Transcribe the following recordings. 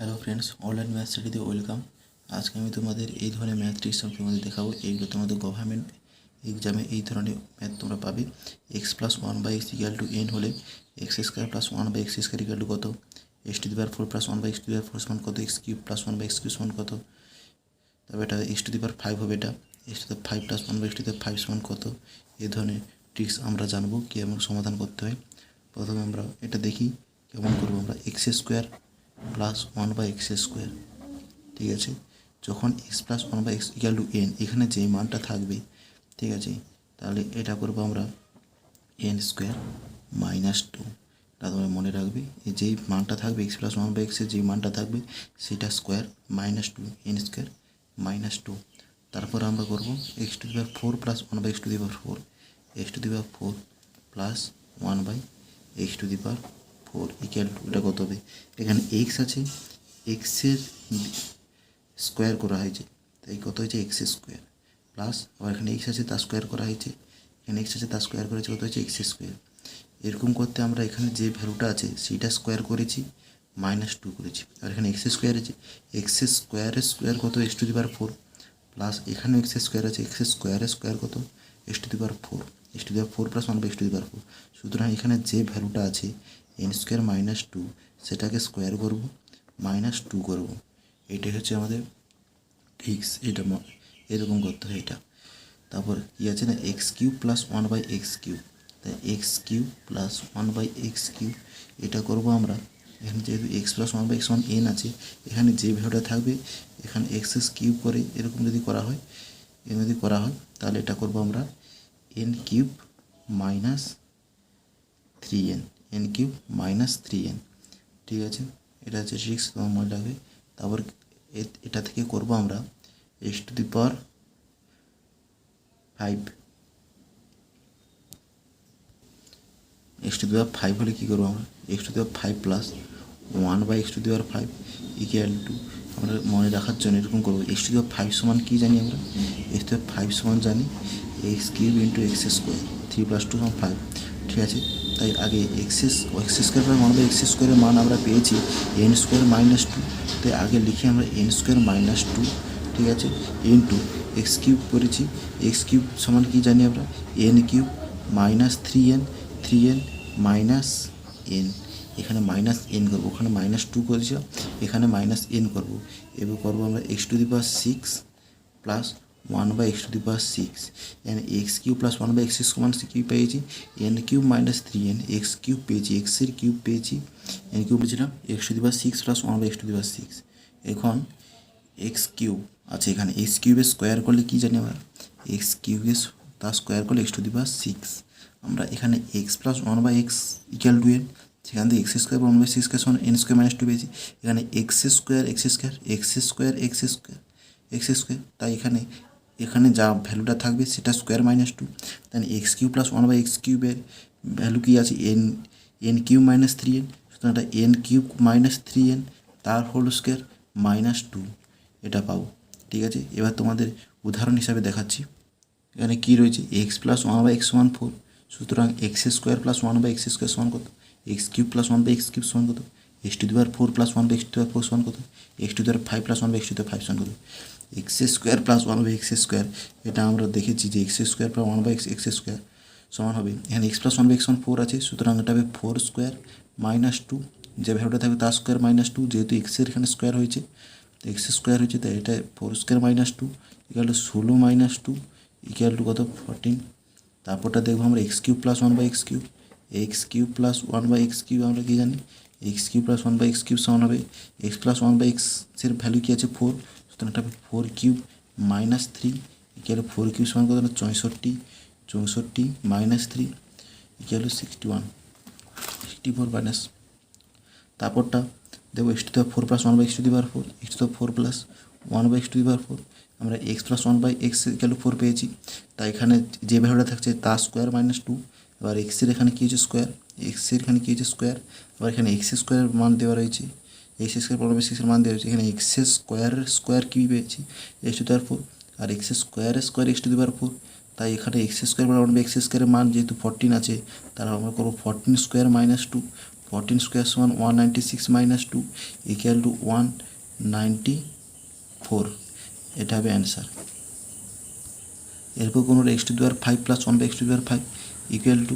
Hello friends, online math স্টাডিতে welcome. আজকে আমি তোমাদের এই ধরনের ম্যাথ ট্রিক্স তোমাদের দেখাবো। এইগুলো তোমাদের গভর্নমেন্ট এক্সামে এই ধরনের ম্যাথ তোমরা পাবে। X plus one by x equal to n হলে x square plus one by x square equal to কত, x to the power four plus one by x to the power four সমান কত, x cube plus one by x cube সমান কত। তবে এটা x to the power five হবে, এটা x to the power five plus one by x to the power five সমান কত। এই ধরনের ট্রিক্স আমরা জানবো কীভাবে সমাধান করতে হয়। প্রথমে আমরা এটা দেখি কেমন করবো। আমরা x square plus one by x square, ঠিক আছে, যখন x plus one by x equal to n, এখানে যেই মানটা থাকবে, ঠিক আছে, তাহলে এটা করবো আমরা এন স্কোয়ার মাইনাস টু। এটা তোমরা মনে রাখবে, যেই মানটা থাকবে এক্স প্লাস ওয়ান বাই এক্সের যেই মানটা থাকবে সেটা square minus two, n square minus two. তারপর আমরা করবো x to the power four plus one by x to the power four, x to the power four plus one by x to the power four equal to, এটা কত হবে, এখানে x আছে, এক্সের square করা হয়েছে, তাই কত হয়েছে এক্স স্কোয়ার, প্লাস আবার এখানে এক্স আছে তার স্কোয়ার করা হয়েছে, এখানে এক্স আছে তার স্কোয়ার করেছে, কত হয়েছে এক্স স্কোয়ার। এরকম করতে আমরা এখানে যে ভ্যালুটা আছে সেইটা স্কোয়ার করেছি, মাইনাস টু করেছি। আর এখানে এক্স স্কোয়ার আছে, এক্স স্কোয়ারের স্কোয়ার কত, x to the power four, plus এখানেও এক্স স্কোয়ার আছে, এক্স স্কোয়ারের স্কোয়ার কত, x to the power four, x to the power four plus one by x to the power four. সুতরাং এখানে যে ভ্যালুটা আছে এন স্কোয়ার মাইনাস টু, সেটাকে স্কোয়ার করবো, মাইনাস টু করবো। এটাই হচ্ছে আমাদের ট্রিক্স। এটা এরকম করতে হয় এটা। তারপর কী আছে না, x cube plus one by x cube, তাই x cube plus one by x cube এটা করবো আমরা। এখানে যেহেতু x plus one by x one n আছে, এখানে যে ভ্যালুটা থাকবে এখানে এক্স কিউব করে এরকম যদি করা হয়, তাহলে এটা করবো আমরা N cube minus three N, N cube minus three N, ঠিক আছে। এটা হচ্ছে সিক্স, তোমার মনে লাগবে। তারপর এটা থেকে করবো আমরা x to the power five, x to the power five হলে কী করবো আমরা, x to the power five plus one by x to the power five equal to, আমরা মনে রাখার জন্য এরকম করবো, x to the power five সমান কী জানি আমরা, x to the power five সমান জানি x cube into x square, three plus two সমান ফাইভ, ঠিক আছে। তাই আগে x square plus one by x স্কোয়ারের মান আমরা পেয়েছি এন স্কোয়ার মাইনাস টু, তাই আগে লিখি আমরা এন স্কোয়ার মাইনাস টু, ঠিক আছে, ইন্টু এক্স কিউব করেছি, এক্স কিউব সমান কী জানি আমরা N cube minus three N, three N minus N, এখানে মাইনাস এন করবো, ওখানে মাইনাস টু করেছিলাম, এখানে মাইনাস এন করবো। এবার করবো আমরা x to the power six plus one by x to the power six, এখানে x cube plus one by x সমান কী পেয়েছি, n cube minus three n, x cube পেয়েছি, এক্সের কিউব পেয়েছি, এন কিউব পেয়েছিলাম x to the power six plus one by x to the power six. এখন x cube আছে, এখানে এক্স কিউবের স্কোয়ার করলে কী জানি আমরা, এক্স কিউবের তার স্কোয়ার করলে x to the power six. আমরা এখানে x plus one by x equal to n, সেখান থেকে x square one by six সমান এন স্কোয়ার মাইনাস টু পেয়েছি, এখানে x square x square x square x square x square, তাই এখানে যা ভ্যালুটা থাকবে সেটা স্কোয়ার মাইনাস টু, তাহলে x cube plus one by x কিউবের ভ্যালু কী আছে, n cube minus three n, সুতরাং এটা N cube minus three N তার হোল স্কোয়ার মাইনাস টু, এটা পাবো, ঠিক আছে। এবার তোমাদের উদাহরণ হিসাবে দেখাচ্ছি। এখানে কী রয়েছে, x plus one by x সমান ফোর, সুতরাং x square plus one by x square সমান কত, x cube plus one by x cube সমান কত, x to the power four plus one by x to the power four সমান কত, x to the power five plus one by x to the power five সমান কত, x square plus one by x square, এটা আমরা দেখেছি যে x square plus one by x square সমান হবে, এখানে x plus one by x সমান ফোর আছে, সুতরাং এটা হবে ফোর স্কোয়ার মাইনাস টু, যে ভ্যালুটা থাকবে তার স্কোয়ার মাইনাস টু, যেহেতু এক্সের এখানে স্কোয়ার হয়েছে, তো এক্স স্কোয়ার হয়েছে, তাই এটা four square minus two equal to ষোলো মাইনাস টু ইকুয়াল টু কত, 14। তারপরটা দেখবো আমরা x cube plus one by x cube, x cube plus one by x cube আমরা কী জানি, x cube plus one by x cube সমান হবে এক্স প্লাস ওয়ান বাই এক্সের ভ্যালু কী আছে ফোর, সুতরাং এটা হবে four cube minus three equal to four cube সমান কত, চৌষট্টি, চৌষট্টি minus three equal to 61, 64 minus. তারপরটা দেখো x to the power four plus one by x to the power four, x to the power four plus one by x to the power four, আমরা x plus one by x equal to four পেয়েছি, তাই এখানে যে ভ্যালুটা থাকছে তার square minus two, এবার এক্সের এখানে কী হচ্ছে স্কোয়ার, এক্সের এখানে কী হচ্ছে স্কোয়ার, আবার এখানে এক্স স্কোয়ারের মান দেওয়া রয়েছে, এক্স স্কোয়ার ওয়ান বাই সিক্সের মান দেওয়া রয়েছে, এখানে এক্স স্কোয়ারের স্কোয়ার কী পেয়েছি x to the power four, আর এক্স স্কোয়ারের square x to the power four, তাই এখানে x square one by x স্কোয়ারের মান যেহেতু 14 আছে, তাহলে আমরা করবো 14 স্কোয়ার মাইনাস টু, 14 স্কোয়ার সমান 196 মাইনাস 2 ইকুয়াল টু 194, এটা হবে অ্যান্সার। এরপর কোনো x to the power 5 plus 1 by x to the power 5 equal to,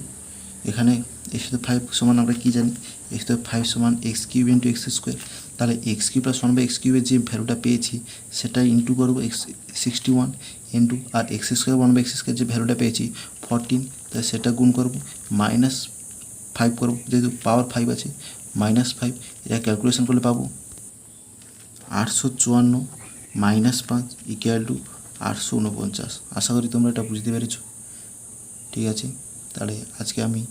এখানে এক্স টু দি 5 সমান আমরা কী জানি, এক্স টু দি 5 সমান x cube into x square. তাহলে x cube plus 1 by x কিউবের যে ভ্যালুটা পেয়েছি সেটাই ইন্টু করবো এক্স 61 ইন্টু, আর x square 1 by x square যে ভ্যালুটা পেয়েছি 14, তাই সেটা গুণ করবো মাইনাস 5 করবো, যেহেতু পাওয়ার 5 আছে -5, এটা ক্যালকুলেশন করলে পাবো 854 মাইনাস 5 ইকুয়াল টু 849। আশা করি তোমরা এটা বুঝতে পেরেছো। ঠিক আছে, তাহলে আজকে আমি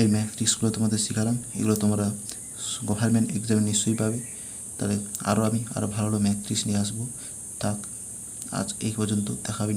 এই ম্যাথ ট্রিক্সগুলো তোমাদের শেখালাম, এগুলো তোমরা গভর্নমেন্ট এক্সামে নিশ্চয়ই পাবে। তাহলে আমি আরও ভালো ভালো ম্যাথ ট্রিক্স নিয়ে আসবো। থাক, আজ এই পর্যন্ত, দেখা হবে।